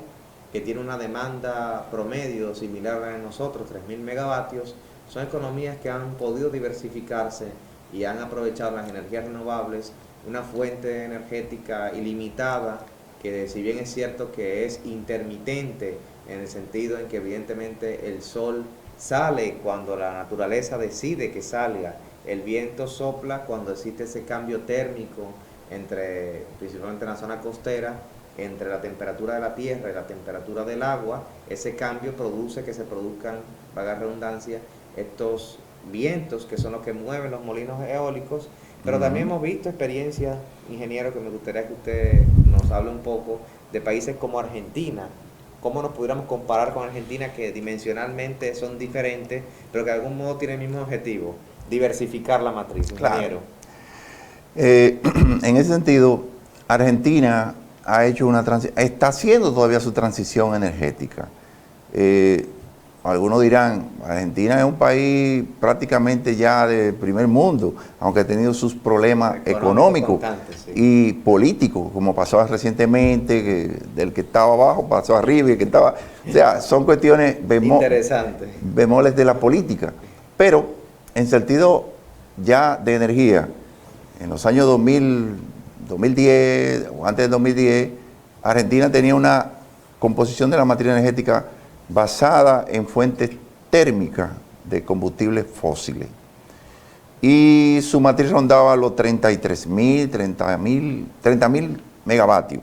que tiene una demanda promedio similar a la de nosotros, 3.000 megavatios, son economías que han podido diversificarse y han aprovechado las energías renovables, una fuente energética ilimitada, que si bien es cierto que es intermitente, en el sentido en que evidentemente el sol sale cuando la naturaleza decide que salga, el viento sopla cuando existe ese cambio térmico principalmente en la zona costera, entre la temperatura de la tierra y la temperatura del agua. Ese cambio produce que se produzcan, valga la redundancia, estos vientos que son los que mueven los molinos eólicos, Pero también hemos visto experiencias, ingeniero, que me gustaría que usted nos hable un poco de países como Argentina. ¿Cómo nos pudiéramos comparar con Argentina, que dimensionalmente son diferentes, pero que de algún modo tienen el mismo objetivo, diversificar la matriz, ingeniero?
En ese sentido, Argentina ha hecho está haciendo todavía su transición energética. Algunos dirán, Argentina es un país prácticamente ya de primer mundo, aunque ha tenido sus problemas económicos y políticos, como pasó recientemente, del que estaba abajo pasó arriba y el que estaba... O sea, son cuestiones
interesantes,
bemoles de la política. Pero en sentido ya de energía, en los años 2010 o antes del 2010, Argentina tenía una composición de la matriz energética basada en fuentes térmicas de combustibles fósiles. Y su matriz rondaba los 30.000 megavatios.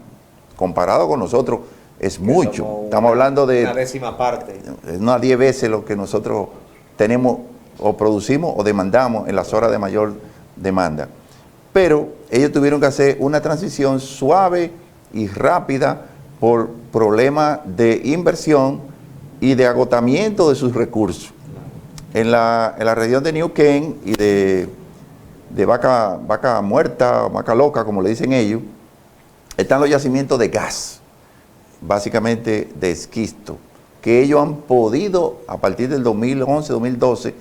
Comparado con nosotros es mucho. Estamos hablando de
una décima parte.
Unas 10 veces lo que nosotros tenemos o producimos o demandamos en las horas de mayor demanda. Pero ellos tuvieron que hacer una transición suave y rápida por problemas de inversión y de agotamiento de sus recursos. En la región de Neuquén y de Vaca Muerta, o Vaca Loca, como le dicen ellos, están los yacimientos de gas, básicamente de esquisto, que ellos han podido, a partir del 2011-2012,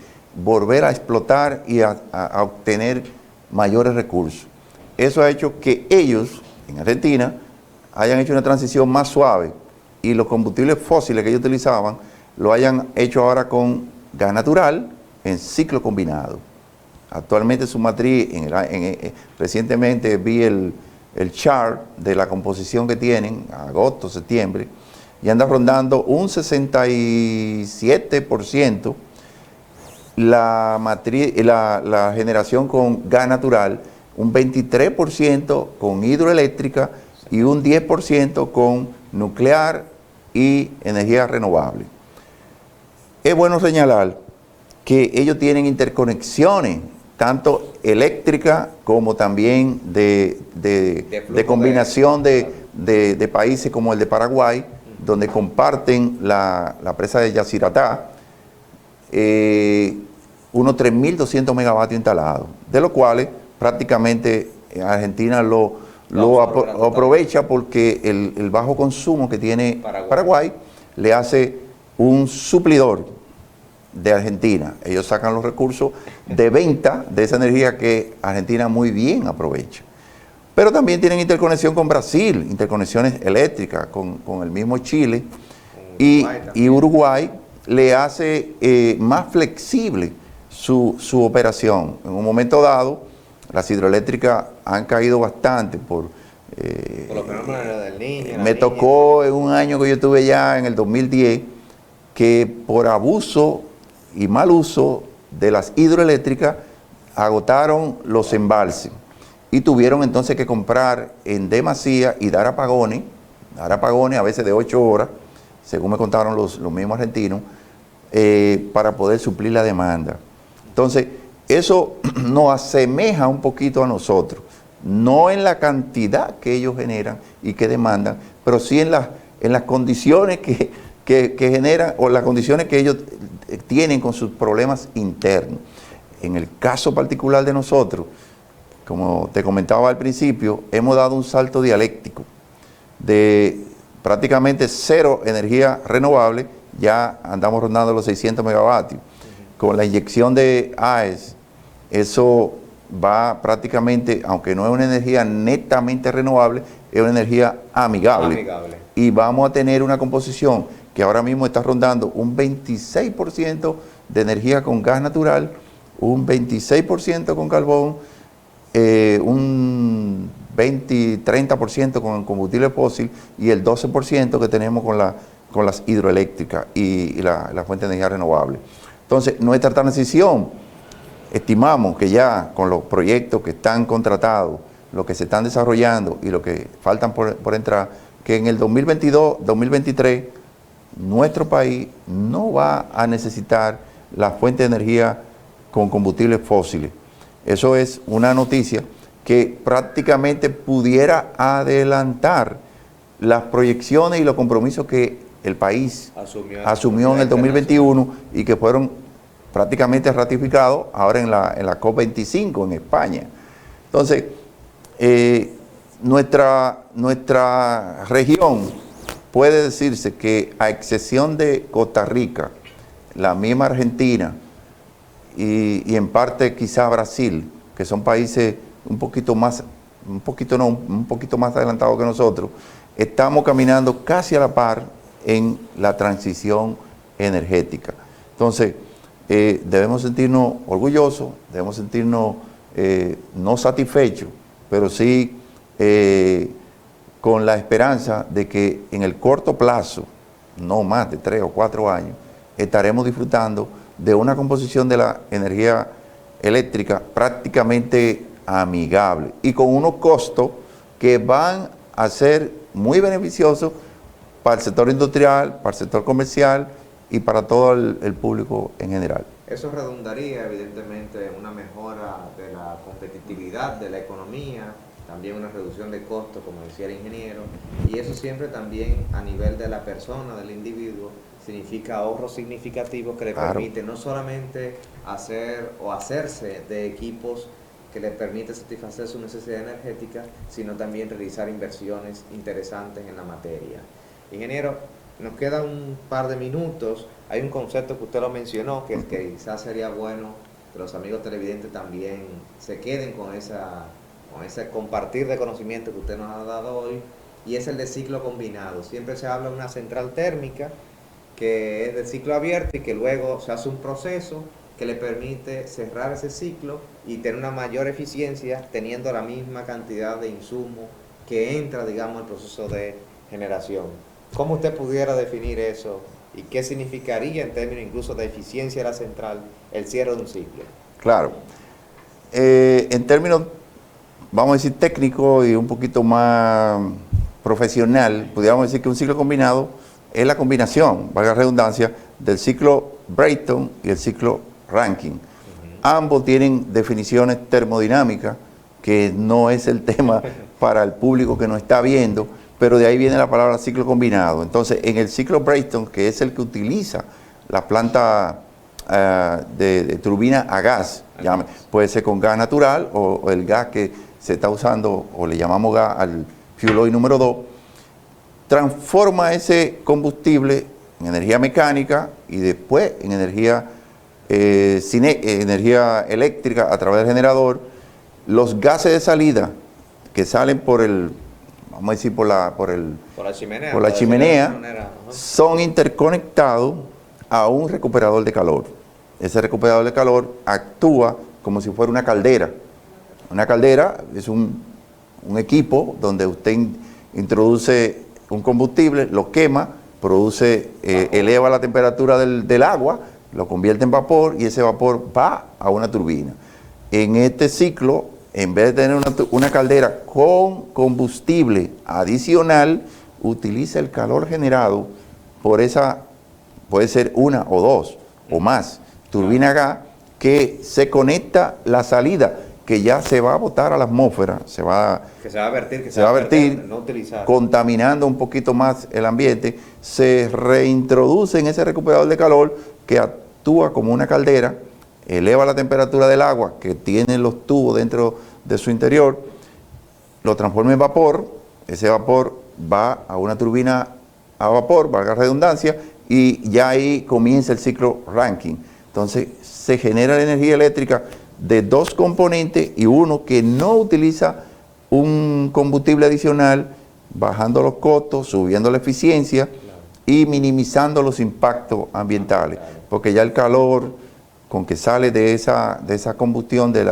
volver a explotar y a obtener mayores recursos. Eso ha hecho que ellos, en Argentina, hayan hecho una transición más suave, y los combustibles fósiles que ellos utilizaban lo hayan hecho ahora con gas natural en ciclo combinado. Actualmente su matriz, recientemente vi el chart de la composición que tienen, agosto, septiembre, y anda rondando un 67% la generación con gas natural, un 23% con hidroeléctrica y un 10% con nuclear y energía renovable. Es bueno señalar que ellos tienen interconexiones, tanto eléctricas como también de combinación de países como el de Paraguay, donde comparten la presa de Yacyretá, unos 3.200 megavatios instalados, de los cuales prácticamente Argentina lo aprovecha porque el bajo consumo que tiene Paraguay le hace un suplidor de Argentina. Ellos sacan los recursos de venta de esa energía que Argentina muy bien aprovecha. Pero también tienen interconexión con Brasil, interconexiones eléctricas con el mismo Chile, y Uruguay le hace más flexible su operación. En un momento dado, las hidroeléctricas han caído bastante por
los fenómenos del Niño.
Me tocó en un año que yo estuve ya en el 2010 que por abuso y mal uso de las hidroeléctricas agotaron los embalses y tuvieron entonces que comprar en demasía y dar apagones a veces de 8 horas, según me contaron los mismos argentinos, para poder suplir la demanda. Entonces, eso nos asemeja un poquito a nosotros, no en la cantidad que ellos generan y que demandan, pero sí en las condiciones que generan o las condiciones que ellos tienen con sus problemas internos. En el caso particular de nosotros, como te comentaba al principio, hemos dado un salto dialéctico de prácticamente cero energía renovable, ya andamos rondando los 600 megavatios. Con la inyección de AES, eso va prácticamente, aunque no es una energía netamente renovable, es una energía amigable. Y vamos a tener una composición que ahora mismo está rondando un 26% de energía con gas natural, un 26% con carbón, un 30% con combustible fósil y el 12% que tenemos con las hidroeléctricas y la fuente de energía renovable. Entonces, nuestra transición, estimamos que ya con los proyectos que están contratados, los que se están desarrollando y los que faltan por entrar, que en el 2022-2023 nuestro país no va a necesitar la fuente de energía con combustibles fósiles. Eso es una noticia que prácticamente pudiera adelantar las proyecciones y los compromisos que el país asumió en el 2021 y que fueron prácticamente ratificados ahora en la COP25 en España. Entonces, nuestra región puede decirse que, a excepción de Costa Rica, la misma Argentina y en parte quizá Brasil, que son países un poquito más adelantados que nosotros, estamos caminando casi a la par en la transición energética. Entonces, debemos sentirnos orgullosos, debemos sentirnos no satisfechos, pero sí con la esperanza de que en el corto plazo, no más de 3 o 4 años, estaremos disfrutando de una composición de la energía eléctrica prácticamente amigable y con unos costos que van a ser muy beneficiosos para el sector industrial, para el sector comercial y para todo el público en general.
Eso redundaría evidentemente en una mejora de la competitividad de la economía, también una reducción de costos, como decía el ingeniero, y eso siempre también a nivel de la persona, del individuo, significa ahorros significativos que le permiten no solamente hacerse de equipos que le permite satisfacer su necesidad energética, sino también realizar inversiones interesantes en la materia. Ingeniero, nos queda un par de minutos. Hay un concepto que usted lo mencionó, que quizás sería bueno que los amigos televidentes también se queden con ese compartir de conocimiento que usted nos ha dado hoy, y es el de ciclo combinado. Siempre se habla de una central térmica que es de ciclo abierto y que luego se hace un proceso que le permite cerrar ese ciclo y tener una mayor eficiencia teniendo la misma cantidad de insumo que entra, digamos, el proceso de generación. ¿Cómo usted pudiera definir eso y qué significaría en términos incluso de eficiencia de la central el cierre de un ciclo?
Claro. En términos, vamos a decir, técnico y un poquito más profesional, pudiéramos decir que un ciclo combinado es la combinación, valga la redundancia, del ciclo Brayton y el ciclo Rankine. Ambos tienen definiciones termodinámicas, que no es el tema para el público que nos está viendo, pero de ahí viene la palabra ciclo combinado. Entonces, en el ciclo Brayton, que es el que utiliza la planta de turbina a gas, puede ser con gas natural o el gas que se está usando, o le llamamos gas al fuel oil número 2, transforma ese combustible en energía mecánica y después en energía eléctrica a través del generador. Los gases de salida que salen por el, vamos a decir, por la chimenea, son interconectados a un recuperador de calor. Ese recuperador de calor actúa como si fuera una caldera. Una caldera es un equipo donde usted introduce un combustible, lo quema, produce, eleva la temperatura del agua, lo convierte en vapor y ese vapor va a una turbina. En este ciclo, en vez de tener una caldera con combustible adicional, utiliza el calor generado por esa, puede ser una o dos o más, turbina gas, que se conecta la salida, que ya se va a botar a la atmósfera, se va a vertir,
no utilizar,
contaminando un poquito más el ambiente, se reintroduce en ese recuperador de calor que actúa como una caldera, eleva la temperatura del agua que tiene los tubos dentro de su interior, lo transforma en vapor, ese vapor va a una turbina a vapor, valga la redundancia, y ya ahí comienza el ciclo Rankine. Entonces se genera la energía eléctrica de dos componentes y uno que no utiliza un combustible adicional, bajando los costos, subiendo la eficiencia y minimizando los impactos ambientales, porque ya el calor con que sale de esa combustión del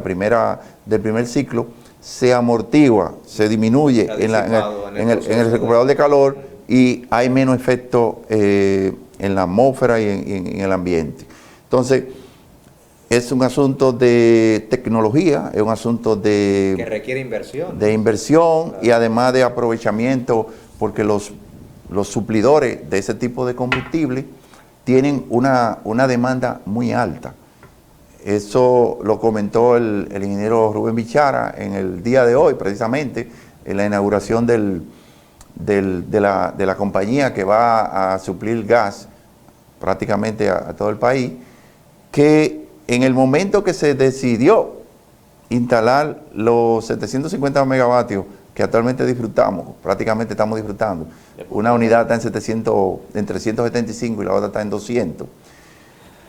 primer ciclo se amortigua, se disminuye en el recuperador de calor y hay menos efecto en la atmósfera y en el ambiente. Entonces, es un asunto de tecnología, es un asunto que
requiere inversión.
De inversión, claro. Y además de aprovechamiento, porque los suplidores de ese tipo de combustible tienen una demanda muy alta. Eso lo comentó el ingeniero Rubén Bichara en el día de hoy, precisamente, en la inauguración de la compañía que va a suplir gas prácticamente a todo el país, que en el momento que se decidió instalar los 750 megavatios que actualmente disfrutamos, prácticamente estamos disfrutando, una unidad está en 375 y la otra está en 200,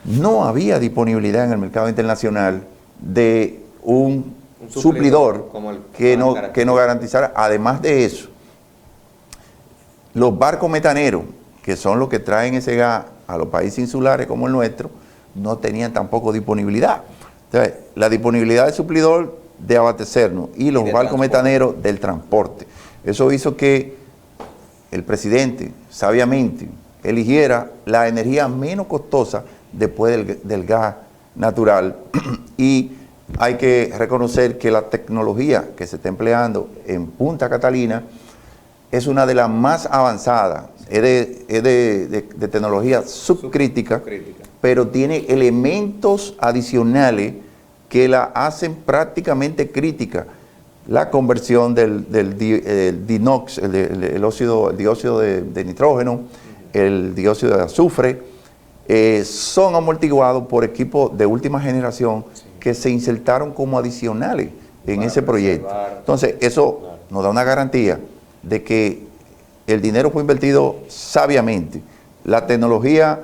no había disponibilidad en el mercado internacional de un suplidor que no garantizara. Además de eso, los barcos metaneros, que son los que traen ese gas a los países insulares como el nuestro, no tenían tampoco disponibilidad. Entonces, la disponibilidad del suplidor de abastecernos y los barcos metaneros del transporte. Eso hizo que el presidente, sabiamente, eligiera la energía menos costosa después del gas natural. Y hay que reconocer que la tecnología que se está empleando en Punta Catalina es una de las más avanzadas, es de tecnología subcrítica, pero tiene elementos adicionales que la hacen prácticamente crítica. La conversión del DINOX, el dióxido de nitrógeno, el dióxido de azufre, son amortiguados por equipos de última generación que se insertaron como adicionales en ese proyecto. Entonces, eso nos da una garantía de que el dinero fue invertido sabiamente, la tecnología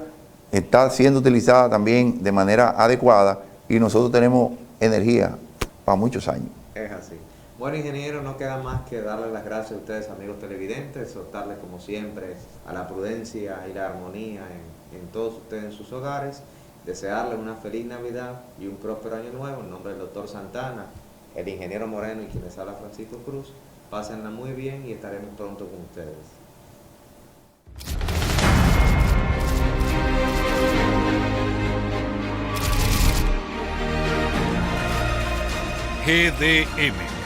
está siendo utilizada también de manera adecuada y nosotros tenemos energía para muchos años.
Es así. Bueno, ingeniero, no queda más que darle las gracias a ustedes, amigos televidentes, exhortarles como siempre a la prudencia y la armonía en todos ustedes en sus hogares, desearles una feliz Navidad y un próspero año nuevo en nombre del doctor Santana, el ingeniero Moreno y quien les habla Francisco Cruz. Pásenla muy bien y estaremos pronto con ustedes.
GDM